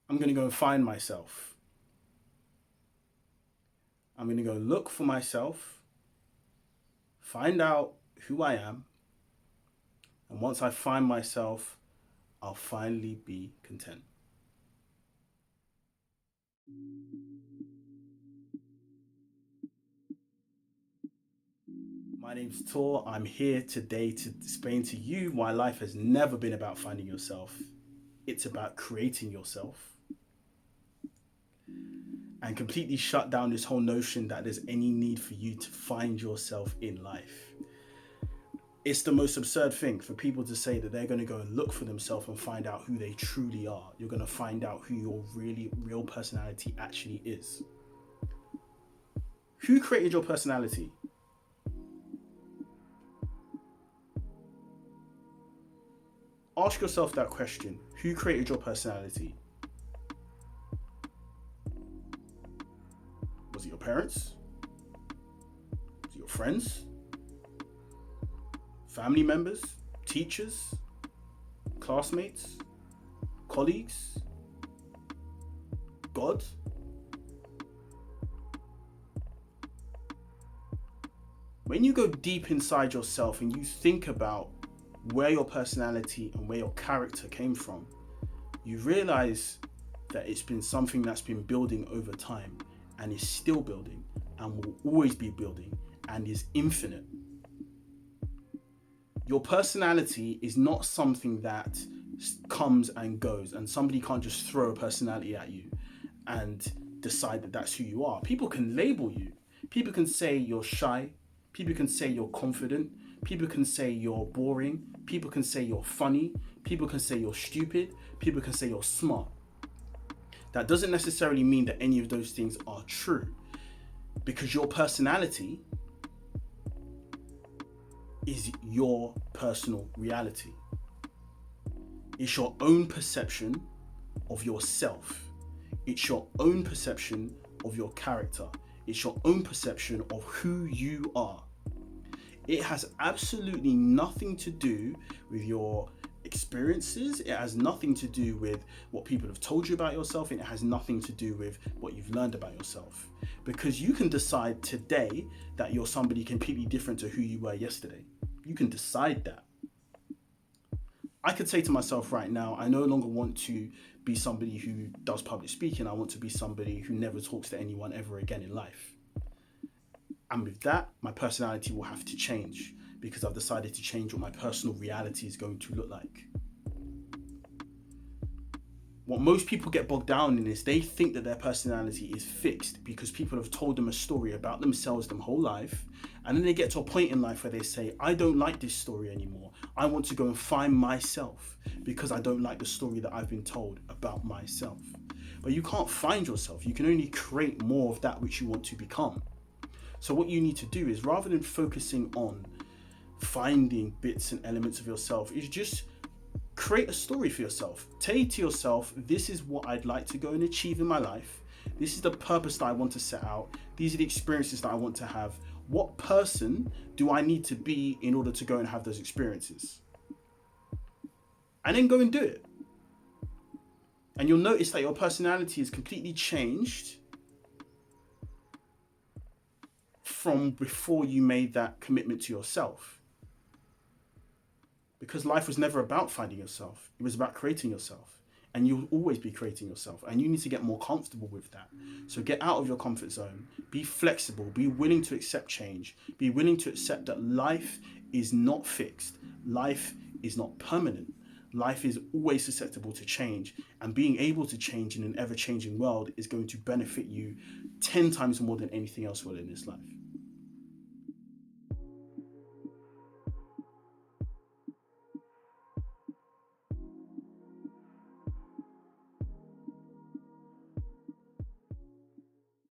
I'm going to go and find myself. I'm going to go look for myself, find out who I am, and once I find myself, I'll finally be content. My name's Tor. I'm here today to explain to you why life has never been about finding yourself. It's about creating yourself. And completely shut down this whole notion that there's any need for you to find yourself in life. It's the most absurd thing for people to say that they're going to go and look for themselves and find out who they truly are. You're going to find out who your really real personality actually is. Who created your personality? Ask yourself that question. Who created your personality? Was it your parents? Was it your friends? Family members? Teachers? Classmates? Colleagues? God? When you go deep inside yourself and you think about where your personality and where your character came from, you realize that it's been something that's been building over time and is still building and will always be building and is infinite. Your personality is not something that comes and goes, and somebody can't just throw a personality at you and decide that that's who you are. People can label you. People can say you're shy. People can say you're confident. People can say you're boring. People can say you're funny. People can say you're stupid. People can say you're smart. That doesn't necessarily mean that any of those things are true, because your personality is your personal reality. It's your own perception of yourself. It's your own perception of your character. It's your own perception of who you are. It has absolutely nothing to do with your experiences. It has nothing to do with what people have told you about yourself. And it has nothing to do with what you've learned about yourself. Because you can decide today that you're somebody completely different to who you were yesterday. You can decide that. I could say to myself right now, I no longer want to be somebody who does public speaking. I want to be somebody who never talks to anyone ever again in life. And with that, my personality will have to change, because I've decided to change what my personal reality is going to look like. What most people get bogged down in is they think that their personality is fixed because people have told them a story about themselves their whole life. And then they get to a point in life where they say, I don't like this story anymore. I want to go and find myself because I don't like the story that I've been told about myself. But you can't find yourself. You can only create more of that which you want to become. So what you need to do is, rather than focusing on finding bits and elements of yourself, is just create a story for yourself. Say to yourself, this is what I'd like to go and achieve in my life. This is the purpose that I want to set out. These are the experiences that I want to have. What person do I need to be in order to go and have those experiences? And then go and do it. And you'll notice that your personality is completely changed from before you made that commitment to yourself. Because life was never about finding yourself. It was about creating yourself. And you'll always be creating yourself. And you need to get more comfortable with that. So get out of your comfort zone. Be flexible. Be willing to accept change. Be willing to accept that life is not fixed. Life is not permanent. Life is always susceptible to change. And being able to change in an ever-changing world is going to benefit you 10 times more than anything else will in this life.